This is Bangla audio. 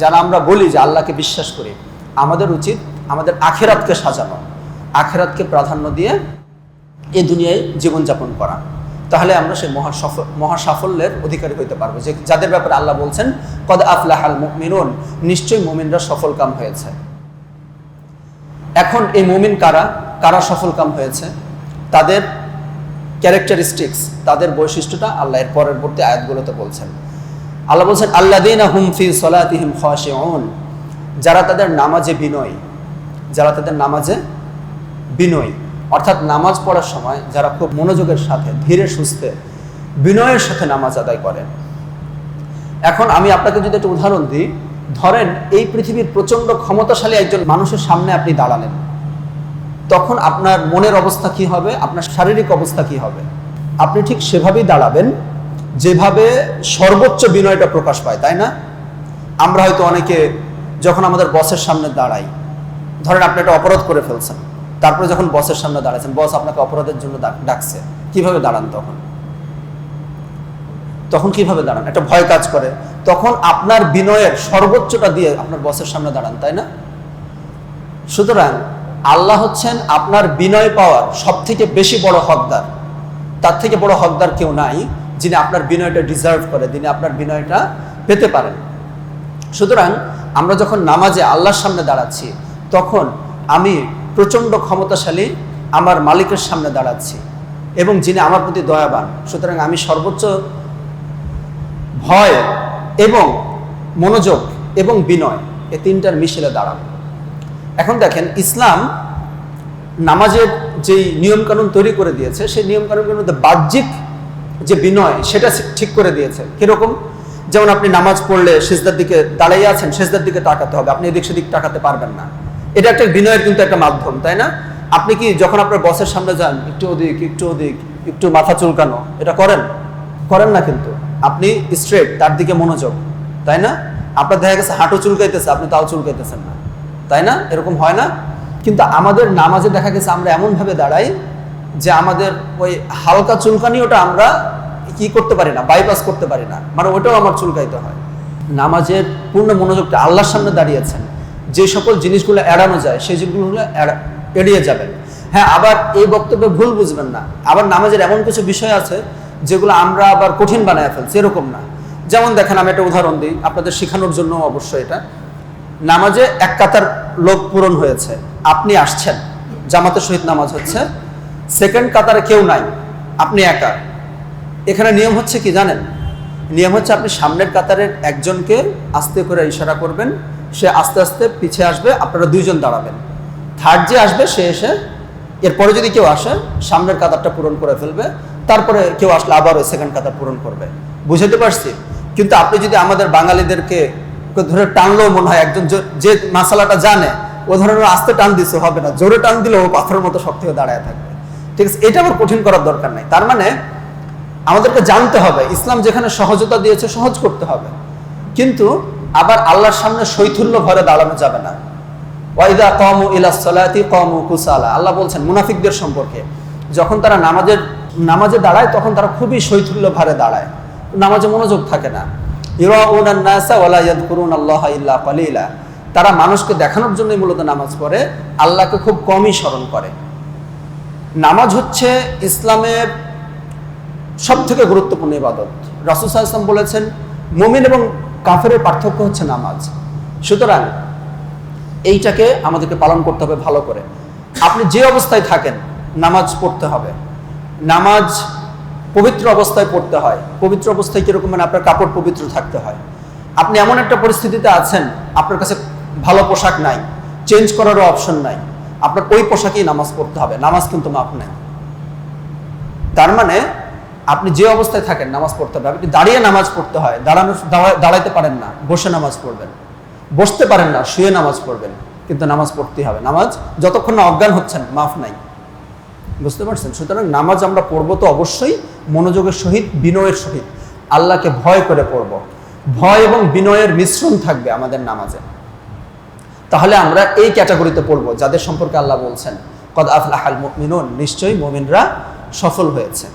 যারা আমরা বলি যে আল্লাহকে বিশ্বাস করি, আমাদের উচিত আমাদের আখিরাতকে সাজানো, আখিরাতকে প্রাধান্য দিয়ে এই দুনিয়ায় জীবনযাপন করা। তাহলে আমরা সেই মহা সাফল্যের অধিকারী হইতে পারবো, যে যাদের ব্যাপারে আল্লাহ বলছেন কদ আফলাহাল মুমিনুন, নিশ্চয়ই মুমিনরা সফলকাম হয়েছে। এখন এই মুমিন কারা কারা সফলকাম হয়েছে, তাদের ক্যারেক্টারিস্টিক্স, তাদের বৈশিষ্ট্যটা আল্লাহ এর পরবর্তী আয়াতগুলোতে বলছেন। আল্লাহ বলছেন আল্লাযীনা হুম ফি সলাতিহিম খাশিউন, যারা তাদের নামাজে বিনয়ী, যারা তাদের নামাজে বিনয়ী, অর্থাৎ নামাজ পড়ার সময় যারা খুব মনোযোগের সাথে ধীরে সুস্থে বিনয়ের সাথে নামাজ আদায় করেন। এখন আমি আপনাকে যদি একটা উদাহরণ দিই, ধরেন এই পৃথিবীর প্রচণ্ড ক্ষমতাশালী একজন মানুষের সামনে আপনি দাঁড়ালেন, তখন আপনার মনের অবস্থা কি হবে, আপনার শারীরিক অবস্থা কি হবে? আপনি ঠিক সেভাবেই দাঁড়াবেন যেভাবে সর্বোচ্চ বিনয়টা প্রকাশ পায়, তাই না? আমরা হয়তো অনেকে যখন আমাদের বসের সামনে দাঁড়াই, ধরেন আপনি একটা অপরাধ করে ফেলছেন, তারপরে যখন বসের সামনে দাঁড়াচ্ছেন, বস আপনাকে অপরাধের জন্য ডাকছে, কিভাবে দাঁড়ান? তখন কিভাবে দাঁড়ান? একটা ভয় কাজ করে, তখন আপনার বিনয়ের সর্বোচ্চটা দিয়ে আপনার বসের সামনে দাঁড়ান, তাই না? সুতরাং আল্লাহ হচ্ছেন আপনার বিনয় পাওয়ার সব থেকে বেশি বড় হকদার। তার থেকে বড় হকদার কেউ নাই যিনি আপনার বিনয়টা ডিজার্ভ করে, যিনি আপনার বিনয়টা পেতে পারেন। সুতরাং আমরা যখন নামাজে আল্লাহর সামনে দাঁড়াচ্ছি, তখন আমি প্রচণ্ড ক্ষমতাশালী আমার মালিকের সামনে দাঁড়াচ্ছি এবং যিনি আমার প্রতি দয়াবান। সুতরাং আমি সর্বোচ্চ ভয় এবং মনোযোগ এবং বিনয়, এই তিনটার মিশেলে দাঁড়াবো। এখন দেখেন, ইসলাম নামাজের যেই নিয়মকানুন তৈরি করে দিয়েছে, সেই নিয়মকানুনের মধ্যে বাহ্যিক যে বিনয় সেটা ঠিক করে দিয়েছে। কিরকম? যেমন আপনি নামাজ পড়লে সিজদার দিকে দাঁড়িয়ে আছেন, সিজদার দিকে তাকাতে হবে, আপনি এদিক সেদিক তাকাতে পারবেন না। এটা একটা বিনয়ের কিন্তু একটা মাধ্যম, তাই না? আপনি কি যখন আপনার বসের সামনে যান, একটু ওদিক একটু ওদিক, একটু মাথা চুলকানো, এটা করেন না, কিন্তু আপনি স্ট্রেট তার দিকে মনোযোগ, তাই না? আপনার দেখা গেছে হাঁটু চুলকাইতেছে, আপনি তাও চুলকাইতেছেন না, তাই না? এরকম হয় না? কিন্তু আমাদের নামাজে দেখা গেছে আমরা এমনভাবে দাঁড়াই যে আমাদের ওই হালকা চুলকানিওটা আমরা কি করতে পারি না, বাইপাস করতে পারি না, মানে ওটাও আমার চুলকাইতে হয়। নামাজের পূর্ণ মনোযোগটা আল্লাহর সামনে দাঁড়িয়েছেন, যে সকল জিনিসগুলো এড়ানো যায় সেই জিনিসগুলো এড়িয়ে যাবেন। হ্যাঁ, আবার এই বক্তব্যে ভুল বুঝবেন না, আবার নামাজের এমন কিছু বিষয় আছে যেগুলো আমরা আবার কঠিন বানায় ফেলছি, এরকম না। যেমন দেখেন, আমি একটা উদাহরণ দিই আপনাদের শেখানোর জন্য, অবশ্যই এটা। নামাজে এক কাতার লোক পূরণ হয়েছে, আপনি আসছেন, জামাতের সহিত নামাজ হচ্ছে, সেকেন্ড কাতারে কেউ নাই, আপনি একা। এখানে নিয়ম হচ্ছে কি জানেন? নিয়ম হচ্ছে আপনি সামনের কাতারের একজনকে আস্তে করে ইশারা করবেন, সে আস্তে আস্তে পিছিয়ে আসবে, আপনারা দুইজন দাঁড়াবেন। থার্ড যে আসবে সে এসে, এরপরে যদি কেউ আসে সামনের কাতারটা পূরণ করে ফেলবে, তারপরে কেউ আসলে আবার ওই সেকেন্ড কাতার পূরণ করবে। বুঝতে পারছি? কিন্তু আপনি যদি আমাদের বাঙালিদেরকে ধরে টানলেও মনে হয় একজন যে মাসালাটা জানে ও ধরনের আস্তে টান দিতে হবে না, জোরে টান দিলেও পাথরের মতো শক্ত হয়ে দাঁড়ায় থাকবে। ঠিক আছে, এটা আবার কঠিন করার দরকার নাই। তার মানে আমাদেরকে জানতে হবে ইসলাম যেখানে সহজতা দিয়েছে সহজ করতে হবে, কিন্তু আবার আল্লাহর সামনে শৈথুল্য ভরে দাঁড়ানো যাবে না। ওয়াইদা কামু ইলাস সালাতি কামু কুসালা, আল্লাহ বলছেন মুনাফিকদের সম্পর্কে, যখন তারা নামাজে দাঁড়ায় তখন তারা খুবই শৈথুল্য ভরে দাঁড়ায়, নামাজে মনোযোগ থাকে না। ইরাউনান নাসা ওয়ালা ইয়াযকুরুনাল্লাহা ইল্লা কালিলা, তারা মানুষকে দেখানোর জন্যই মূলত নামাজ পড়ে, আল্লাহকে খুব কমই স্মরণ করে। নামাজ হচ্ছে ইসলামের সবথেকে গুরুত্বপূর্ণ ইবাদত। রাসূল সাল্লাল্লাহু আলাইহি ওয়াসাল্লাম বলেছেন মুমিন এবং কাফেরের পার্থক্য হচ্ছে নামাজ। সুতরাং এইটাকে আমাদেরকে পালন করতে হবে ভালো করে। আপনি যে অবস্থায় থাকেন নামাজ পড়তে হবে। নামাজ পবিত্র অবস্থায় পড়তে হয়। পবিত্র অবস্থায় কিরকম? মানে আপনার কাপড় পবিত্র থাকতে হয়। আপনি এমন একটা পরিস্থিতিতে আছেন, আপনার কাছে ভালো পোশাক নাই, চেঞ্জ করারও অপশন নাই, আপনার ওই পোশাকেই নামাজ পড়তে হবে। নামাজ কিন্তু মাপ নেই। তার মানে আপনি যে অবস্থায় থাকেন নামাজ পড়তে হবে। আপনি দাঁড়িয়ে নামাজ পড়তে হয়, দাঁড়াইতে পারেন না, বসে নামাজ পড়বেন। বসতে পারেন না, শুয়ে নামাজ পড়বেন, কিন্তু নামাজ পড়তেই হবে। নামাজ যতক্ষণ না অজ্ঞান হচ্ছেন মাফ নাই। বুঝতে পারছেন? সুতরাং নামাজ আমরা পড়বো তো অবশ্যই মনোযোগের সহিত, বিনয়ের সহিত, আল্লাহকে ভয় করে পড়ব। ভয় এবং বিনয়ের মিশ্রণ থাকবে আমাদের নামাজে। তাহলে আমরা এই ক্যাটাগরিতে পড়বো যাদের সম্পর্কে আল্লাহ বলছেন কদ আফলাহাল মুমিনুন, নিশ্চয়ই মুমিনরা সফল হয়েছে।